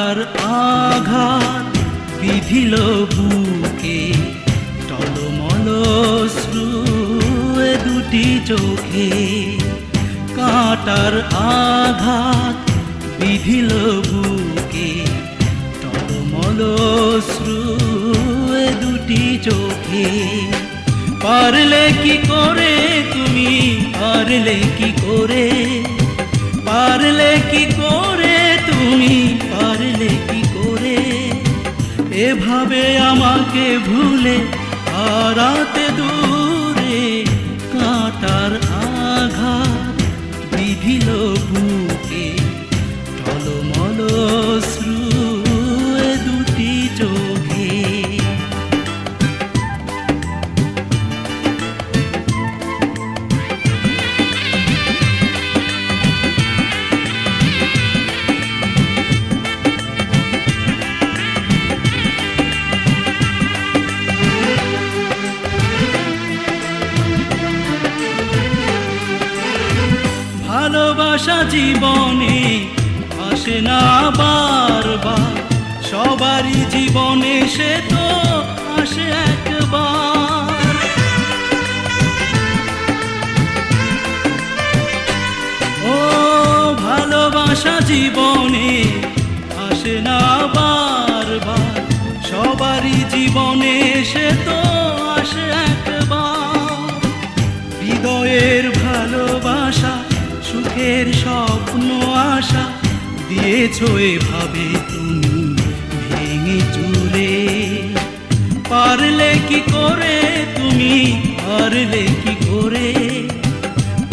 কাঁটার আঘাত বিধিল বুকে, টলমল অশ্রু এ দুটি চোখে। কাঁটার আঘাত বিধিল বুকে, টলমল অশ্রু এ দুটি চোখে। পারলে কি করে তুমি, পারলে কি করে, পারলে কি করে তুমি, পারলে কি করে এভাবে আমাকে ভুলে হারাতে দূরে। কাঁটার আঘাত বিধিল বুকে, টলমল অশ্রু এ দুটি চোখে। ভালোবাসা জীবনে আসে না বারবার, সবারই জীবনে সে তো আসে একবার। ও ভালোবাসা জীবনে আসে না বারবার, সবারই জীবনে সে তো আসে একবার। হৃদয়ের ভালোবাসা, সুখের স্বপ্ন আশা দিয়েছো এভাবে তুমি ভেঙে চুরে। পারলে কি করে তুমি, পারলে কি করে,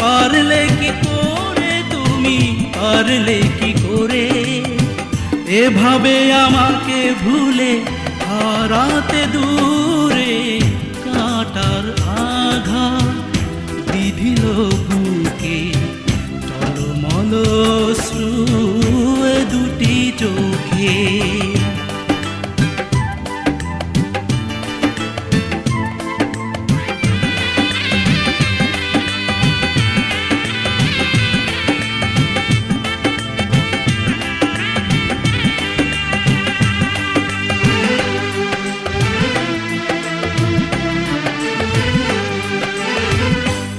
পারলে কি করে তুমি, পারলে কি করে এভাবে আমাকে ভুলে হারাতে দূরে। কাঁটার আঘাত বিধিল বুকে, টলমল অশ্রু এ দুটি চোখে।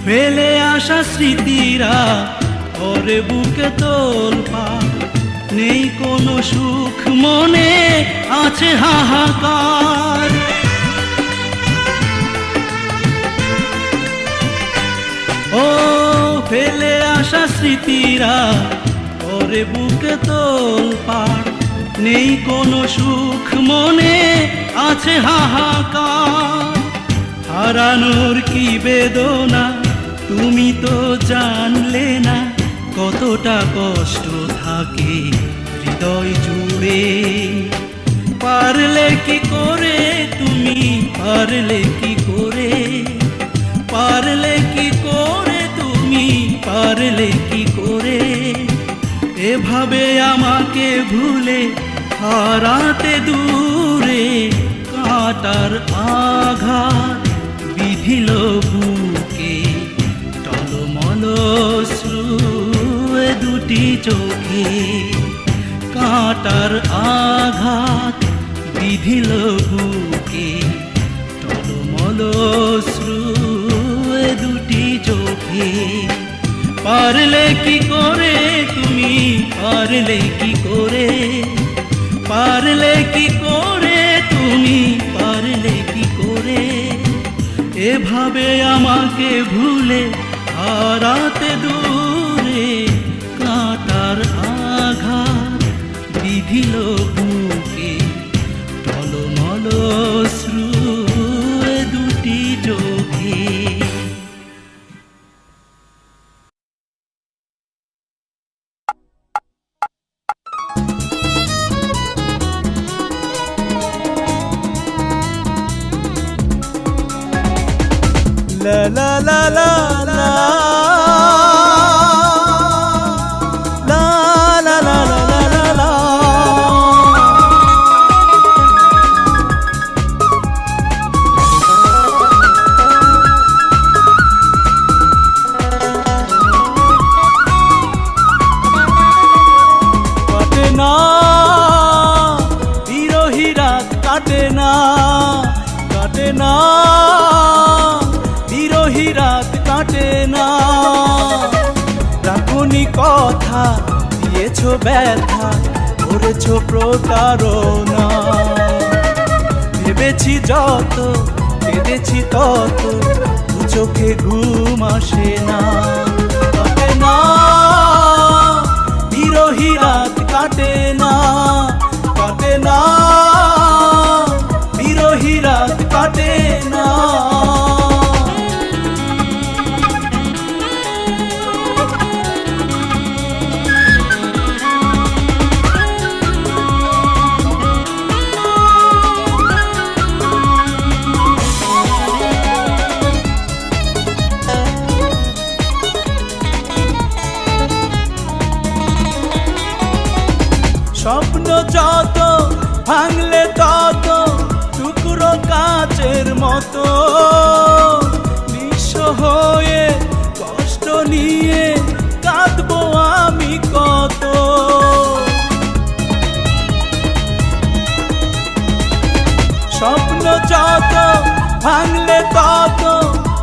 ফেলে আসা স্মৃতিরা ওরে বুকে তোলপাড়, নেই কোনো সুখ মনে আছে হাহাকার। ও ফেলে আসা স্মৃতিরা ওরে বুকে তোলপাড়, নেই কোনো সুখ মনে আছে হাহাকার। হারানোর কি বেদনা তুমি তো জানলে না, কতটা কষ্ট থাকে হৃদয় জুড়ে। পারলে কি করে তুমি, পারলে কি করে, পারলে কি করে তুমি, পারলে কি করে এভাবে আমাকে ভুলে হারাতে দূরে। কাঁটার আঘাত বিধিল বুকে, টলমল অশ্রু এ দুটি চোখে। কাঁটার আঘাত বিধিল বুকে, টলমল অশ্রু এ দুটি চোখে। পারলে কি করে তুমি, পারলে কি করে, পারলে কি করে তুমি, পারলে কি করে এভাবে আমাকে ভুলে হারাতে দূরে। কাঁটার আঘাত বিধিল বুকে, টলমল অশ্রু এ দুটি চোখে। La la la la la la la la la la la. কাটে না না, কাটে না, বিরহী রাত কাটে না। রাখুনি কথা, দিয়েছ ব্যথা, করেছ প্রতারণা। ভেবেছি যত, কেঁদেছি তত, দু চোখে ঘুম আসে না। কাটে না, বিরহী রাত কাটে না, কাটে না, বিরহী রাত কাটে না। স্বপ্ন যত ভাঙলে তত টুকরো কাচের মতো, নিঃস্ব হয়ে কষ্ট নিয়ে কাঁদবো আমি কত। স্বপ্ন যত ভাঙলে তত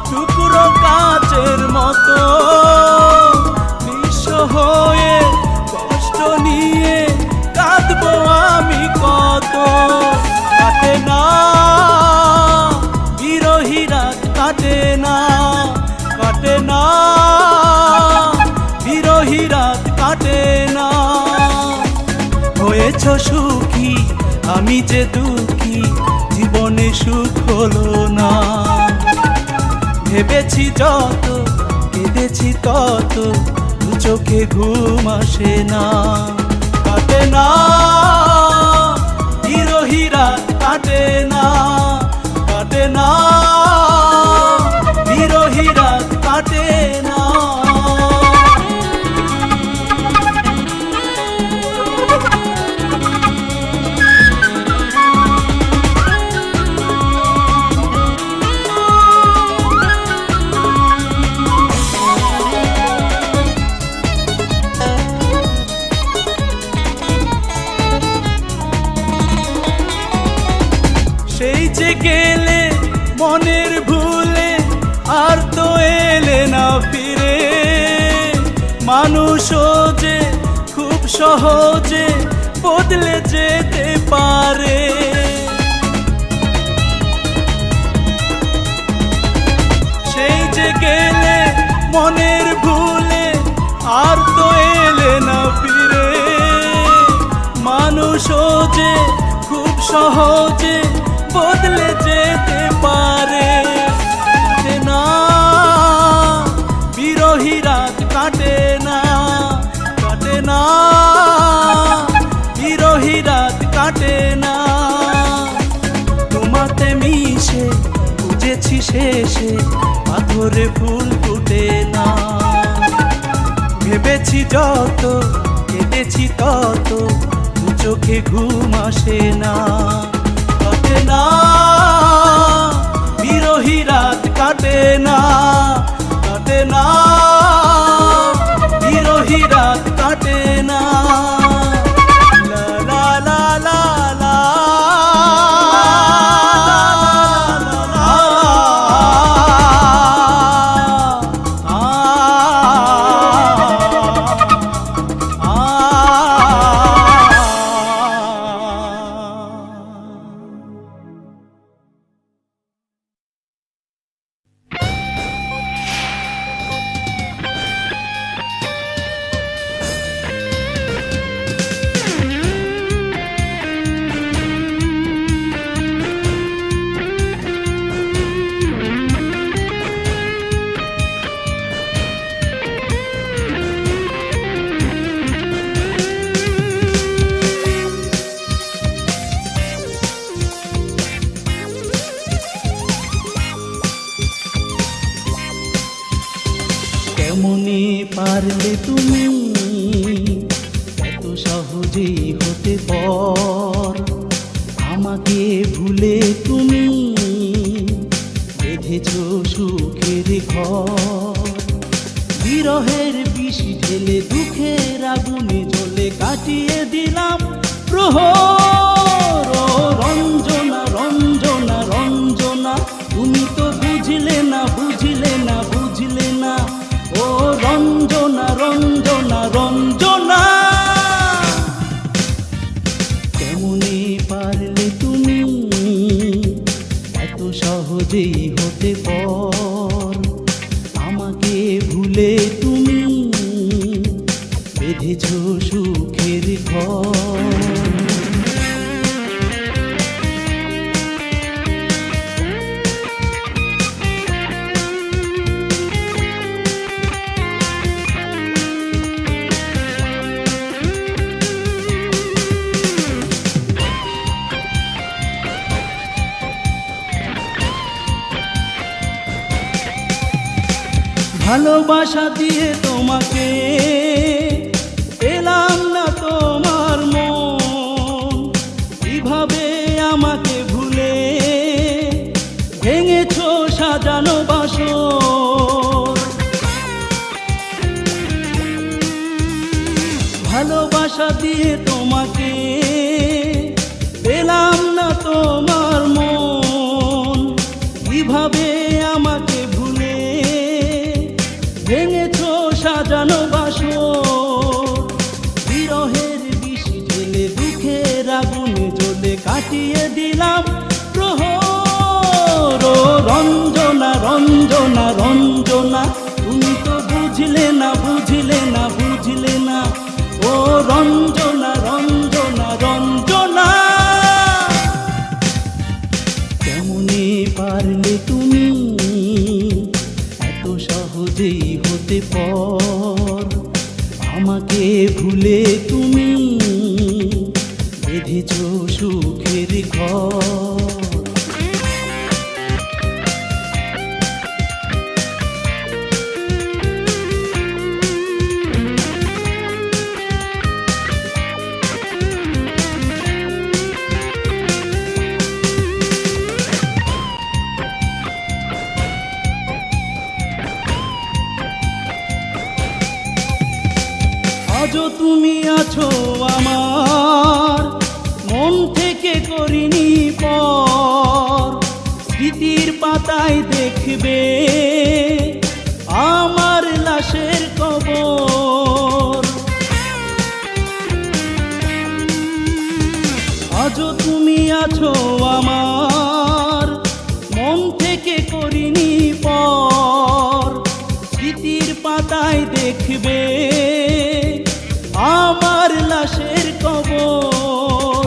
টুকরো কাচের মতো, নিঃস্ব হয়ে কষ্ট নিয়ে কাঁদবো আমি কত। কাটে না, বিরহী রাত কাটে না, কাটে না, বিরহী রাত কাটে না। হয়েছ সুখী, আমি যে দুঃখী, জীবনে সুখ হলো না। ভেবেছি যত, কেঁদেছি তত, দু চোখে ঘুম আসে না। কাটে না, বিরহী রাত কাটে না, কাটে না, বিরহী রাত কাটে না। সেই যে গেলে মনের ভুলে, আর তো এলে না ফিরে। মানুষও যে খুব সহজে বদলে যেতে পারে। সেই যে গেলে মনের ভুলে, আর তো এলে না ফিরে। মানুষও যে খুব সহজে বদলে যেতে পারে। কাটে না, বিরহী রাত কাটে না, কাটে না, বিরহী রাত কাটে না। তোমাতে মিশে বুঝেছি শেষে পাথরে ফুল ফুটে না। ভেবেছি যত, কেঁদেছি তত, দু চোখে ঘুম আসে না। কাটে না, বিরহী রাত কাটে না, কাটে না, বিরহী রাত কাটে না। লা লা লা লা লা, কেমনে পারলে তুমি এত সহজেই হতে পর? আমাকে ভুলে তুমি বেঁধেছ সুখের ঘর। বিরহের বিষ ঢেলে দুঃখের আগুনে জ্বলে কাটিয়ে দিলাম প্রহর। রঞ্জনা রঞ্জনা কেমনে পারলে তুমি এত সহজেই হতে পর, আমাকে ভুলে তুমি বেঁধেছ সুখের ঘর। ভালোবাসা দিয়ে তোমাকে পেলাম না তোমার মন, কিভাবে আমাকে ভুলে ভেঙেছো সাজানো বাসর। ভালোবাসা দিয়ে তোমাকে পেলাম না তোমার মন, কিভাবে আমাকে ভুলে ভেঙেছো সাজানো বাসর। বিরহের বিষ ঢেলে দুঃখের আগুনে জ্বলে কাটিয়ে দিলাম প্রহর। ও রঞ্জনা রঞ্জনা রঞ্জনা, তুমি তো বুঝলে না বুঝলে না বুঝলে না। ও রঞ্জনা রঞ্জনা রঞ্জনা, কেমনে পারলে তুমি এত সহজেই হতে পর, আমাকে ভুলে তুমি বেঁধেছ সুখের ঘর। আজও তুমি আছো আমার মন থেকে করিনি পর, স্মৃতির পাতায় দেখবে আমার লাশের কবর। আজও তুমি আছো আমার মন থেকে করিনি পর, স্মৃতির পাতায় দেখবে আমার লাশের কবর।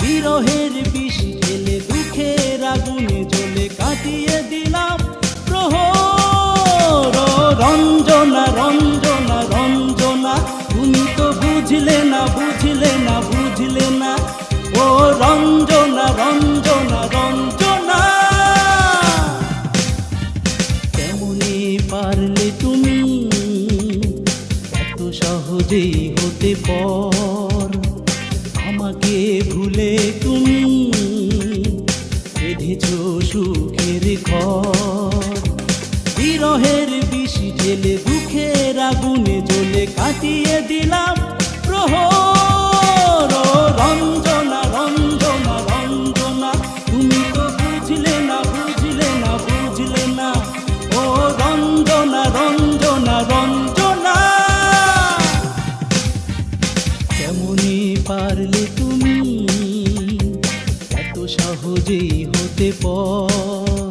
বিরহের বিষ ঢেলে দুঃখের আগুনে জ্বলে কাটিয়ে দিলাম প্রহর। রঞ্জনা রঞ্জনা রঞ্জনা, তুমি তো বুঝলে না বুঝলে না বুঝলে না। ও রঞ্জনা রঞ্জনা রঞ্জনা, কেমনে পারলে তুমি এত সহজেই হতে পর, আমাকে ভুলে তুমি বেঁধেছ সুখের ঘর। বিরহের বিষ ঢেলে দুঃখের আগুনে জ্বলে কাটিয়ে দিলাম প্রহর। রঞ্জনা রঞ্জনা রঞ্জনা, তুমি তো বুঝলে না বুঝলে না বুঝলে না। ও রঞ্জনা রঞ্জনা রঞ্জনা, কেমনে পারলে তুমি এত সহজেই হতে পর,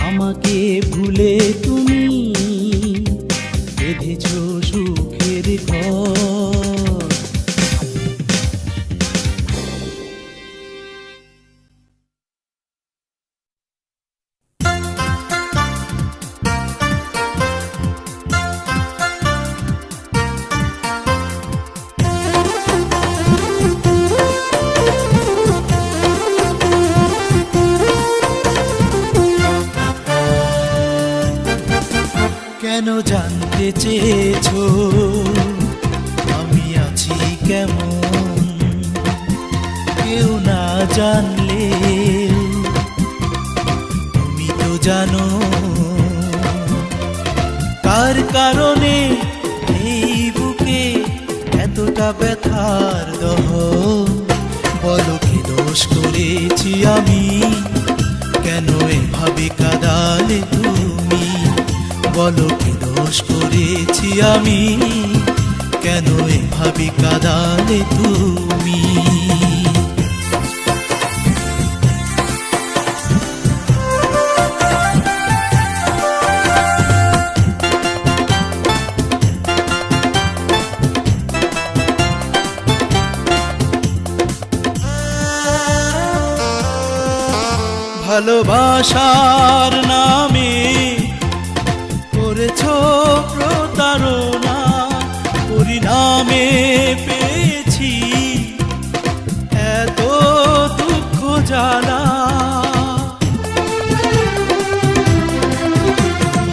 আমাকে ভুলে তুমি বেঁধেছ সুখের ঘর। কেন জানতে চেয়েছো আমি আছি কেমন, কেউ না জানলে তুমি তো জানো। কার কারণে এই বুকে এতটা ব্যথার দহন, বলো কি দোষ করেছি আমি, কেন এভাবে কাঁদালে তুমি। বলো কি দোষ করেছি আমি, কেন এভাবে কাঁদালে তুমি। ভালোবাসার নামে করেছ প্রতারণা, পরিণামে পেয়েছি এত দুঃখ জ্বালা।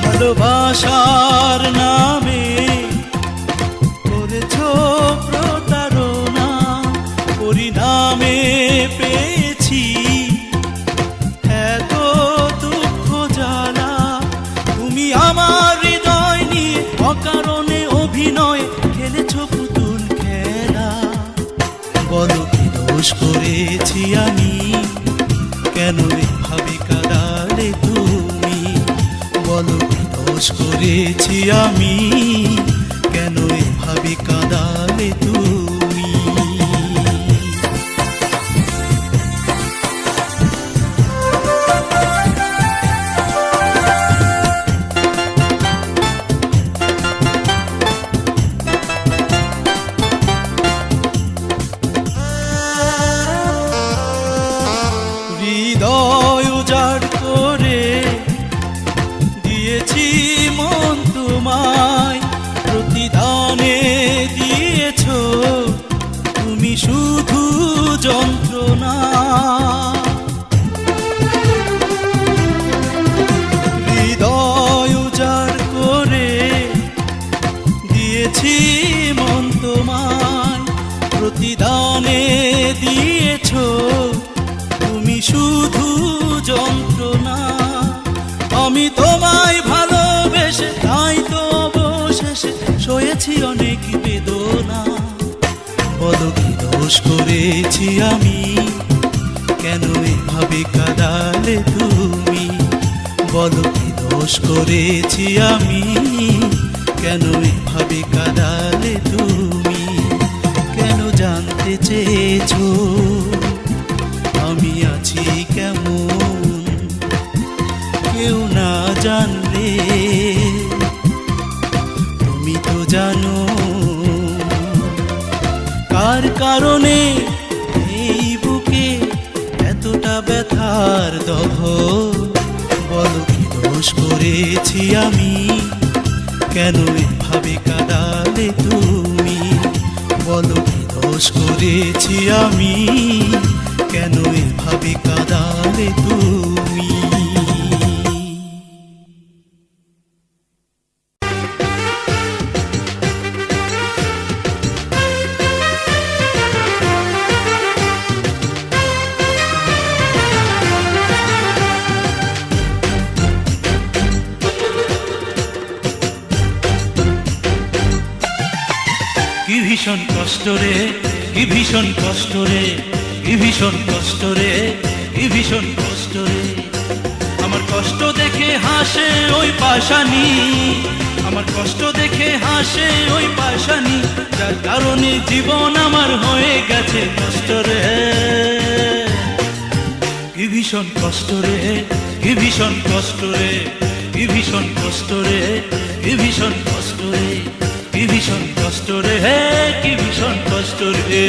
ভালোবাসার নামে করেছ প্রতারণা, পরিণামে পেয়েছি এত দুঃখ জ্বালা। তুমি আমার হৃদয় নিয়ে অকারণে অভিনয় খেলেছ পুতুল খেলা। বলো কি দোষ করেছি আমি, কেন এভাবে কাঁদালে তুমি? বলো কি দোষ করেছি আমি, কেন এভাবে কাঁদালে তুমি? হৃদয় উজাড় করে দিয়েছি মন তোমায়, প্রতিদানে দিয়েছ তুমি শুধু যন্ত্রণা। হৃদয় উজাড় করে দিয়েছি মন তোমায়, প্রতিদানে দিয়েছ তুমি শুধু যন্ত্রণা। আমি তোমায় ভালোবেসে তাই তো অবশেষে সয়েছি অনেক বেদনা। বলো কি দোষ করেছি আমি, কেন এভাবে কাঁদালে তুমি? বলো কি দোষ করেছি আমি, কেন এভাবে কাঁদালে তুমি? কেন জানতে চেয়েছো আমি আছি কেমন? কেউ না জানলে তুমি তো জানো। কার কারণে এই বুকে এতটা ব্যথার দহ? বলো কি দোষ করেছি আমি, কেন এভাবে কাঁদালে তুমি? বলো কি দোষ করেছি আমি, কেন এভাবে কাঁদালে তুমি? কি ভীষণ কষ্ট রে, কি ভীষণ কষ্ট রে, কি ভীষণ কষ্ট রে, কি ভীষণ কষ্ট রে। আমার কষ্ট দেখে হাসে ওই পাশানি, আমার কষ্ট দেখে হাসে ওই পাশানি, যার কারণে জীবন আমার হয়ে গেছে কষ্ট রে। কি ভীষণ কষ্ট রে, কি ভীষণ কষ্ট রে, কি ভীষণ কষ্ট রে, কি ভীষণ কষ্ট রে, কি ভীষণ কষ্ট রে, কি ভীষণ কষ্ট রে।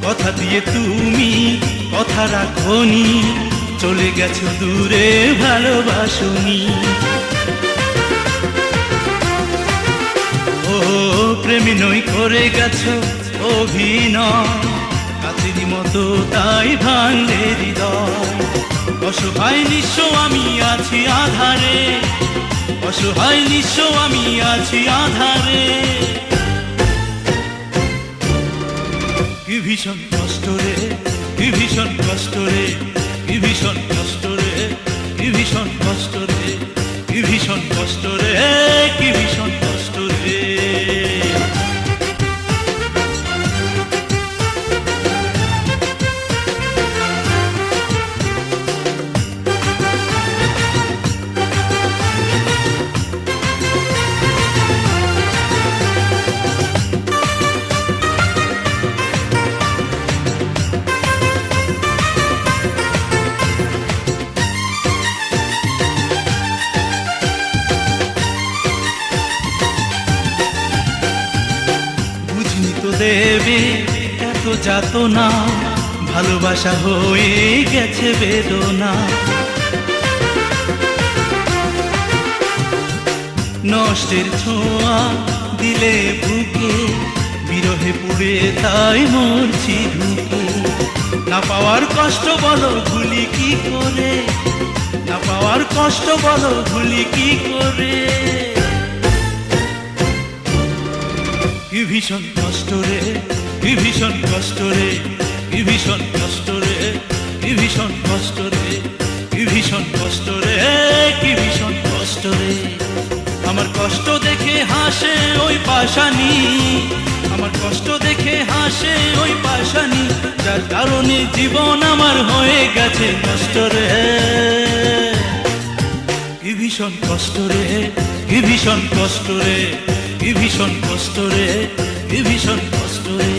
কথা দিয়ে তুমি কথা রাখোনি, চলে গেছো দূরে ভালোবাসোনি। ও প্রেমী নই করে গেছো অভিনয়, কাছেরই মতো তাই ভাঙলে হৃদয়। অসহায় নিঃস্ব আমি আছি আধারে, অসহায় নিঃস্ব আমি আছি আধারে। কি ভীষণ কষ্ট রে, কি ভীষণ কষ্ট রে, কি ভীষণ কষ্ট রে, কি ভীষণ কষ্ট রে, কি ভীষণ কষ্ট রে, কি ভীষণ কষ্ট রে। দেবে এত যাতনা, ভালোবাসা হয়ে গেছে বেদনা। নষ্টের ছোঁয়া দিলে বুকে, বিরহে পুড়ে তাই মরছি ঢুকে। না পাওয়ার কষ্ট বলো ভুলি কি করে, না পাওয়ার কষ্ট বলো ভুলি কি করে। কি ভীষণ কষ্ট রে, কি ভীষণ কষ্ট রে, কি ভীষণ কষ্ট রে, কি ভীষণ কষ্ট রে, কি ভীষণ কষ্ট রে, কি ভীষণ কষ্ট রে। আমার কষ্ট দেখে হাসে ওই পাশানি, আমার কষ্ট দেখে হাসে ওই পাশানি, যার কারণে জীবন আমার হয়ে গেছে নষ্ট রে। কি ভীষণ কষ্ট রে, কি ভীষণ কষ্ট রে, কি ভীষণ কষ্ট রে, কি ভীষণ কষ্ট রে,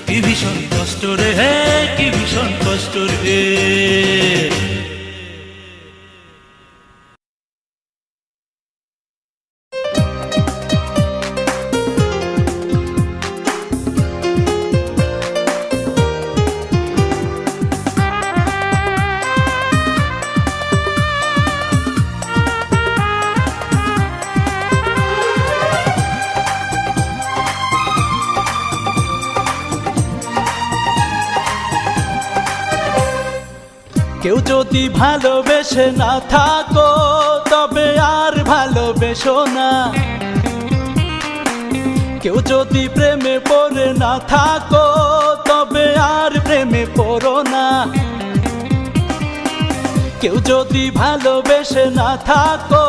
কি ভীষণ কষ্ট রে, কি ভীষণ কষ্ট রে। কেউ যদি ভালোবেসে না থাকো তবে আর ভালোবেসো না, কেউ যদি প্রেমে পড়ে না থাকো তবে আর প্রেমে পড়ো না। কেউ যদি ভালোবেসে না থাকো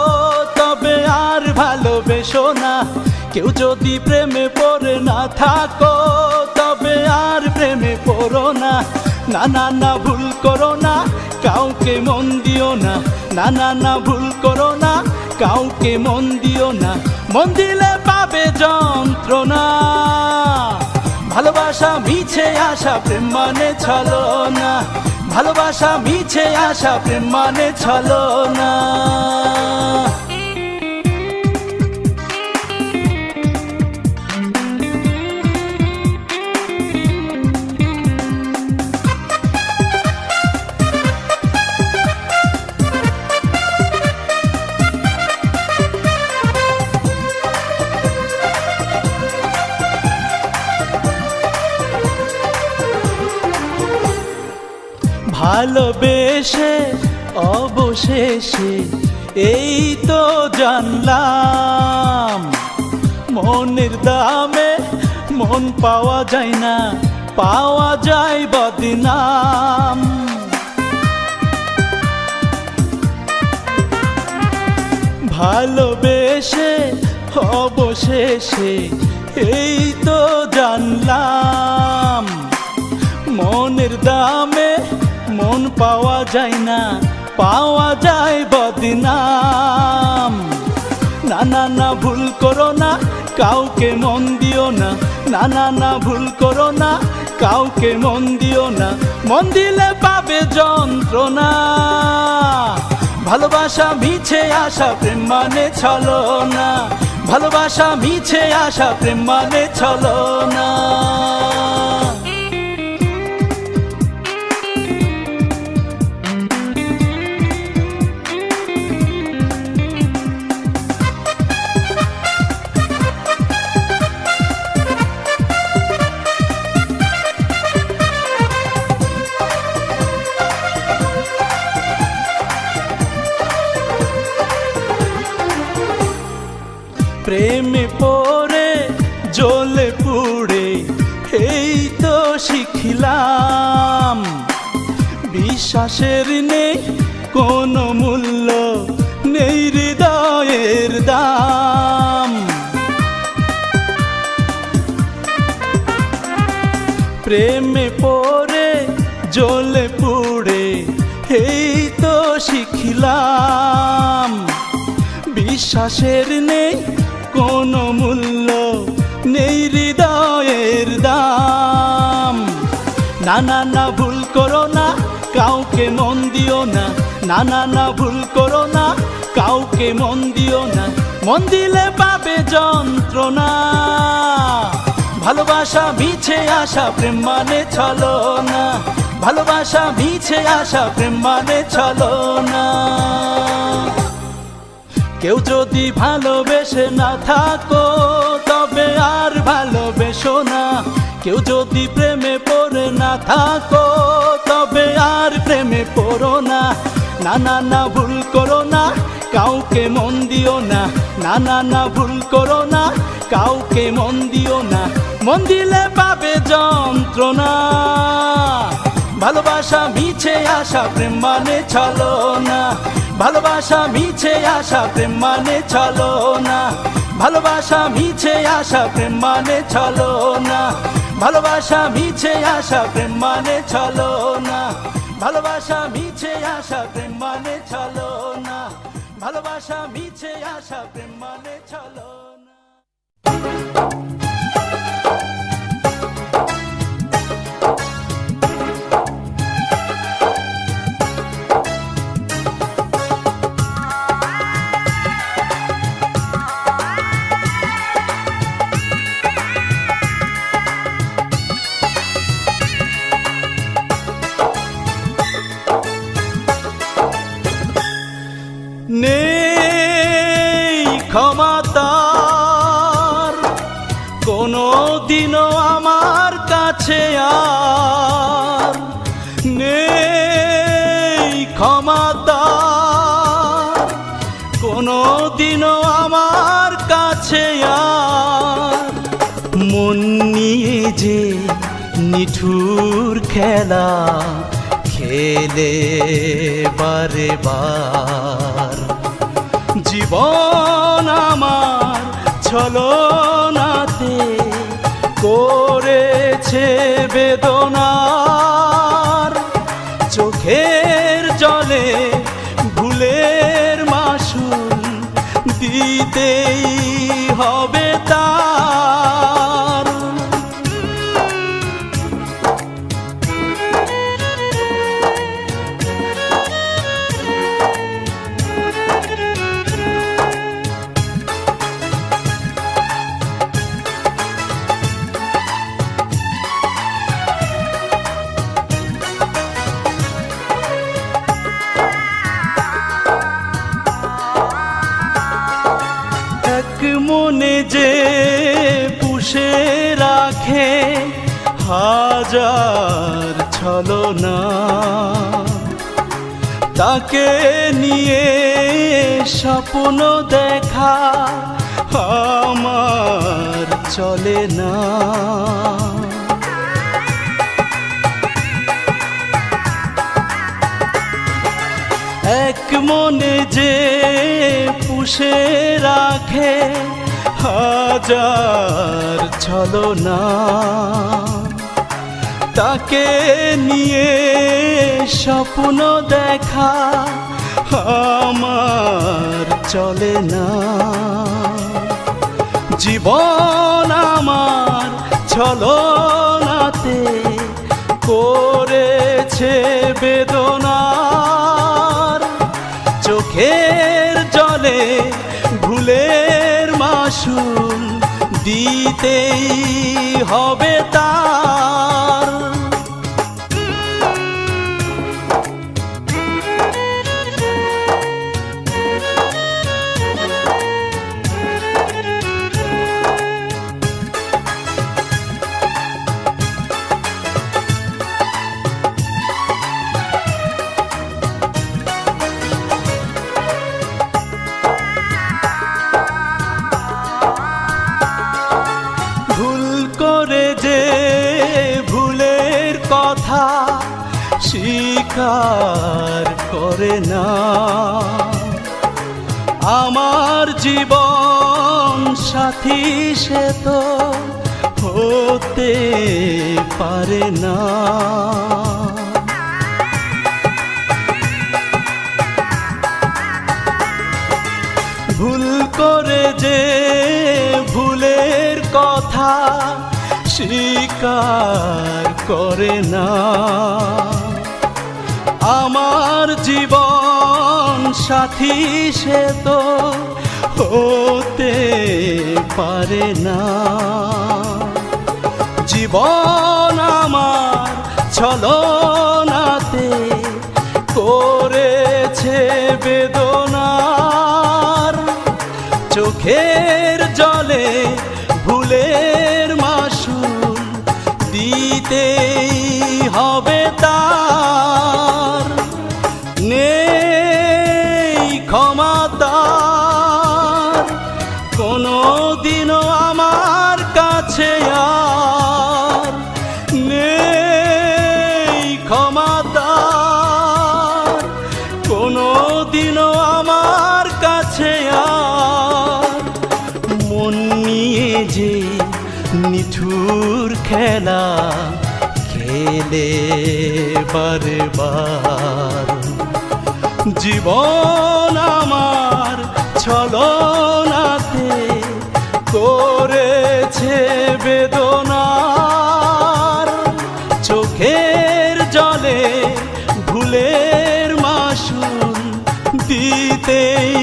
তবে আর ভালোবেসো না, কেউ যদি প্রেমে পড়ে না থাকো তবে আর প্রেমে পড়ো না। না না না ভুল করো না, কাউকে মন দিও না, না না না ভুল করো না, কাউকে মন দিও না, মন দিলে পাবে যন্ত্রণা। ভালোবাসা মিছে আশা প্রেম মানে ছলনা, ভালোবাসা মিছে আশা প্রেম মানে ছলনা। ভালোবেসে অবশেষে এই তো জানলাম, মনের দামে মন পাওয়া যায় না, পাওয়া যায় বদনাম। ভালোবেসে অবশেষে এই তো জানলাম, মনের দামে মন পাওয়া যায় না, পাওয়া যায় বদনাম। না না না ভুল করো না, কাউকে মন দিও না, না না না ভুল করো না, কাউকে মন দিও না, মন দিলে পাবে যন্ত্রণা। ভালোবাসা মিছে আশা প্রেম মানে ছলনা, ভালোবাসা মিছে আশা প্রেম মানে ছলনা। প্রেমে পড়ে জ্বলে পুড়ে এই তো শিখলাম, বিশ্বাসের নেই কোনো মূল্য, নেই হৃদয়ের দাম। প্রেমে পড়ে জ্বলে পুড়ে এই তো শিখলাম, বিশ্বাসের নেই কোনো মূল্য, নেই হৃদয়ের দাম। না না না ভুল করো না, কাউকে মন দিও না, না না না ভুল করো না, কাউকে মন দিও না, মন দিলে পাবে যন্ত্রণা। ভালোবাসা মিছে আশা প্রেম মানে ছলনা, ভালোবাসা মিছে আশা প্রেম মানে ছলনা। কেউ যদি ভালোবেসে না থাকো তবে আর ভালোবেসো না, কেউ যদি প্রেমে পড়ে না থাকো তবে আর প্রেমে পড়ো না। না না না ভুল করো না, কাউকে মন দিও না, না না না ভুল করো না, কাউকে মন দিও না, মন দিলে পাবে যন্ত্রণা। ভালোবাসা মিছে আশা প্রেম মানে ছলনা, ভালোবাসা মিছে আশা প্রেম মানে ছলনা, ভালোবাসা মিছে আশা প্রেম মানে ছলনা, ভালোবাসা মিছে আশা প্রেম মানে ছলনা, ভালোবাসা মিছে আশা প্রেম মানে ছলনা, ভালোবাসা মিছে আশা প্রেম মানে ছলনা। নেই ক্ষমা তার কোনো দিনও আমার কাছে, আর নেই ক্ষমা তার কোনো দিনও আমার কাছে, আর মন নিয়ে যে নিঠুর খেলা খেলে বারে বার, জীবন আমার ছলনাতে করেছে বেদনার, চোখের জলে ভুলের মাসুল দিতেই হবে তার। মনে যে পুষে রাখে হাজার ছলনা, তাকে নিয়ে স্বপ্ন দেখা আমার চলে না। এক মনে যে পুষে রাখে হাজার ছলনা, তাকে নিয়ে স্বপ্ন দেখা আমার চলে না। জীবন আমার ছলনাতে করেছে বেদনার, চোখের জলে ভুলের মাসুল দিতেই হবে তার। স্বীকার করে না, আমার জীবন সাথী সে তো হতে পারে না। ভুল করে যে ভুলের কথা স্বীকার করে না, আমার জীবন সাথী সে তো হতে পারে না। জীবন আমার ছলনাতে করেছে বেদনার, চোখের জলে ভুলের মাসুল দিতেই হবে তার। নেই ক্ষমা তার কোনো দিনও আমার কাছে, আর নেই ক্ষমা তার কোনো দিনও আমার কাছে। আর মন নিয়ে যে নিঠুর খেলা খেলে বারবার, জীবন আমার ছলনাতে করেছে বেদনার, চোখের জলে ভুলের মাসুল দিতেই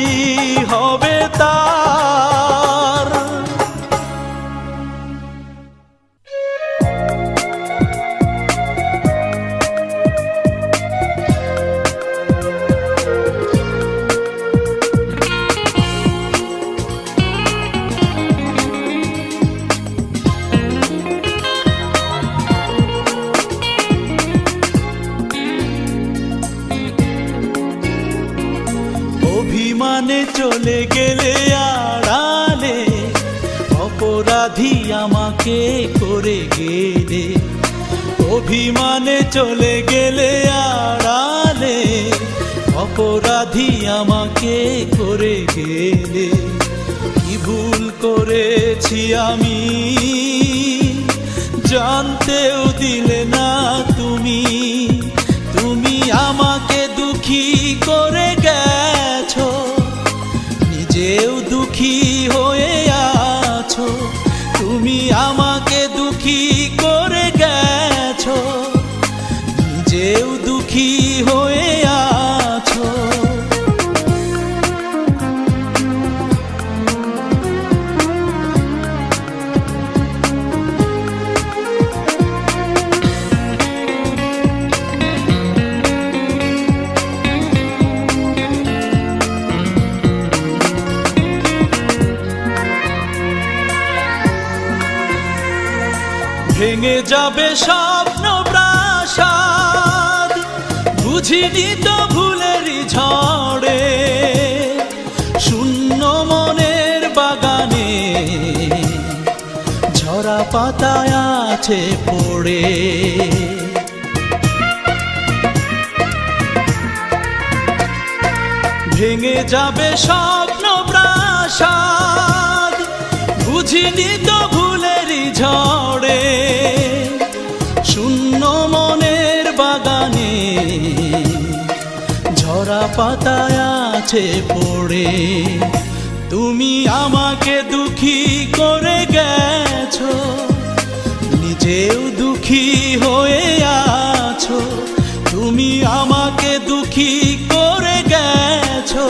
হবে তার। অভিমানে চলে গেলে আড়ালে, অপরাধী আমাকে করে গেলে। অভিমানে চলে গেলে আড়ালে, অপরাধী আমাকে করে গেলে। কি ভুল করেছি আমি জানতেও দিলে না তুমি, তুমি আমাকে দুঃখী করে গেছো, নিজেও দুঃখী হয়ে আছো। তুমি আমাকে দুঃখী করে গেছো, নিজেও দুঃখী হয়ে আছো। ভেঙে যাবে স্বপ্ন প্রাসাদ, বুঝিনি তো ভুলেরই ঝড়ে। শূন্য মনের বাগানে ঝরা পাতায় আছে পড়ে। ভেঙে যাবে স্বপ্ন প্রাসাদ, বুঝিনি তো ভুলেরই ঝড়ে। শূন্য মনের বাগানে ঝরা পাতায় আছে পড়ে। তুমি আমাকে দুঃখী করে গেছো, নিজেও দুঃখী হয়ে আছো। তুমি আমাকে দুঃখী করে গেছো,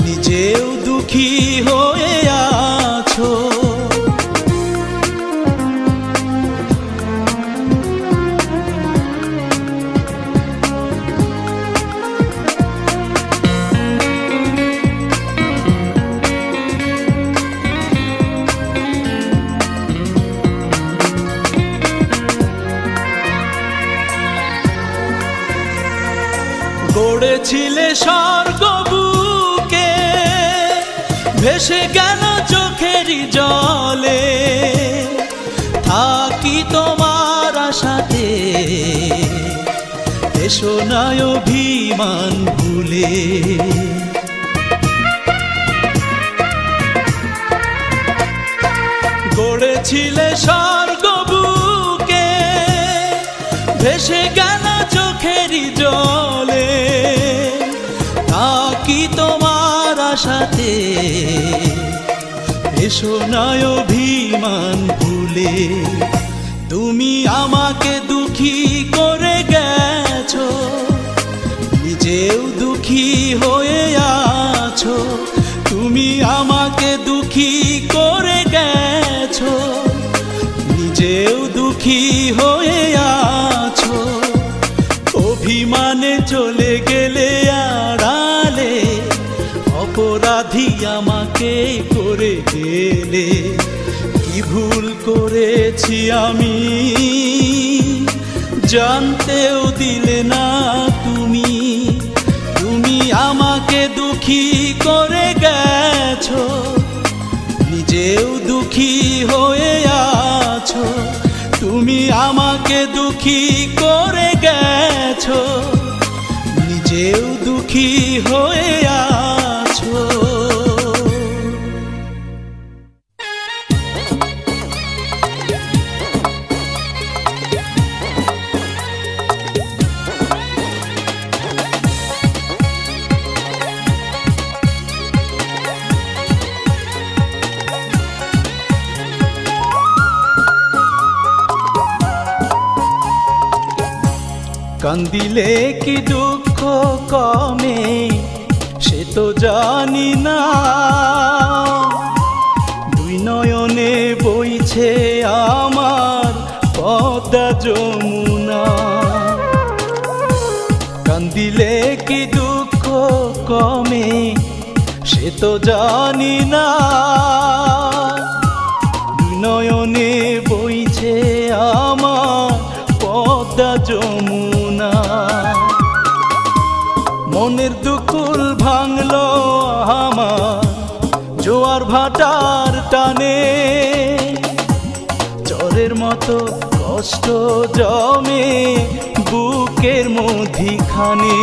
নিজেও দুঃখী হয়ে আছো। গড়েছিলে স্বর্গ বুকে, ভেসে গেল চোখেরই জলে। থাকি তোমার আশাতে, এসো না অভিমান ভুলে। গড়েছিলে স্বর্গ বুকে, ভেসে গেল চোখেরই জলে। থাকি তোমার আশাতে, এসো না অভিমান ভুলে। তুমি আমাকে দুঃখী করে গেছো, নিজেও দুঃখী হয়ে আছো। তুমি আমাকে দুঃখী করে গেছো, নিজেও চলে গেলে আড়ালে, অপরাধী আমাকে করে গেলে। কি ভুল করেছি আমি জানতেও দিলে না তুমি। তুমি আমাকে দুঃখী করে গেছো, নিজেও দুঃখী হয়ে আছো। তুমি আমাকে দুঃখী করে গেছো, নিজেও দুঃখী হয়ে আছো। কান্দিলে কি দুঃখ কমে সে তো জানি না, দুই নয়নে বইছে আমার পদ্মা যমুনা। কান্দিলে কি দুঃখ কমে সে তো জানি না, দুই নয়নে বইছে আমার পদ্মা যমুনা। মনের দুকুল ভাঙলো আমার জোয়ার ভাটার টানে, চরের মতো কষ্ট জমে বুকের মধ্যিখানে।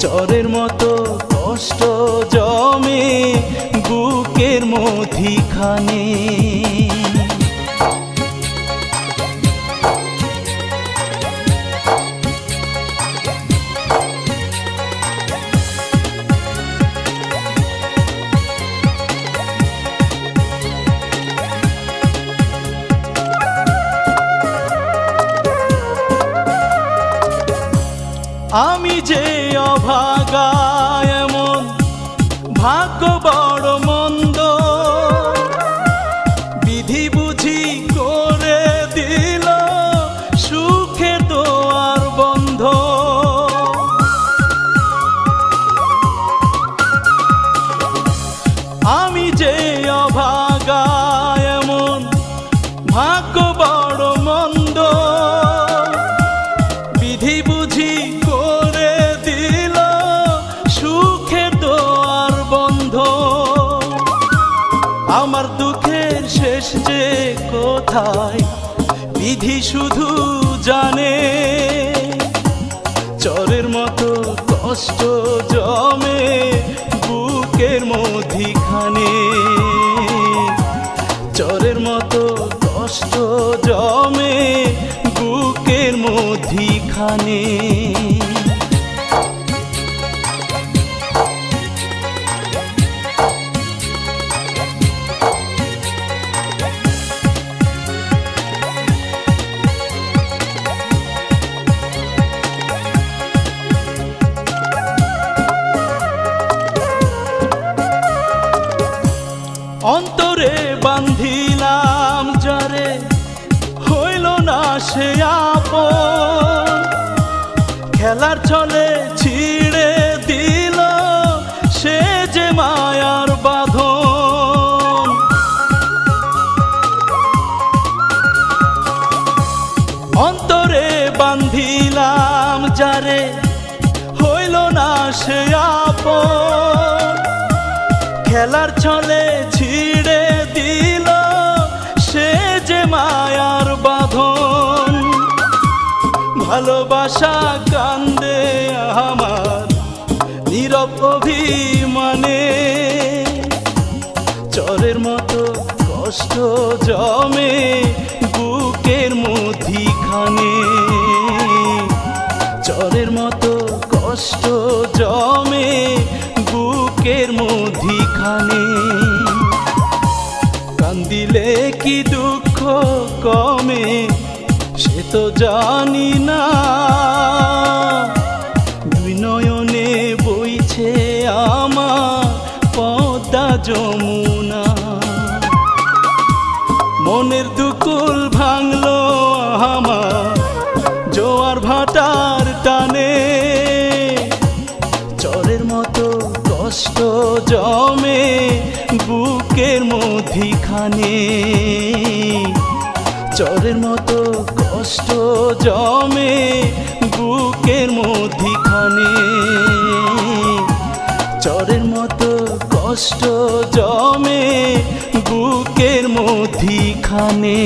চরের মতো কষ্ট জমে বুকের মধ্যিখানে। আমি যে অভাগা এমন ভাগ্য বড় মন্দ, বিধি বুঝি করে দিল সুখে দোয়ার বন্ধ। আমি যে অভাগা এমন ভাগ্য বড় মন্দ, বিধি বুঝি করে দিল সুখের দোয়ার বন্ধ। আমার দুঃখের শেষ যে কোথায় বিধি শুধু জানে, চরের মতো কষ্ট জমে বুকের মধ্যিখানে। চরের মতো কষ্ট জমে বুকের মধ্যিখানে। অন্তরে বান্ধিলাম যারে হইল না সে আপন, খেলার ছলে ছিঁড়ে দিল সে যে মায়ার বাঁধন। অন্তরে বান্ধিলাম যারে হইল না সে আপন, খেলার ছলে ছিঁড়ে দিল সে যে মায়ার বাঁধন। ভালোবাসা কান্দে আমার নীরব অভিমানে, চরের মতো কষ্ট জমে বুকের মধ্যিখানে। চরের মতো কষ্ট জমে বুকের মধ্যিখানে। কান্দিলে কি দুঃখ কমে সে তো জানি না, দুই নয়নে বইছে আমার পদ্মা যমুনা। মনের দুকুল ভাঙলো আমার জোয়ার ভাটার মধ্যিখানে চরের মতো কষ্ট জমে বুকের মধ্যিখানে, চরের মতো কষ্ট জমে বুকের মধ্যিখানে।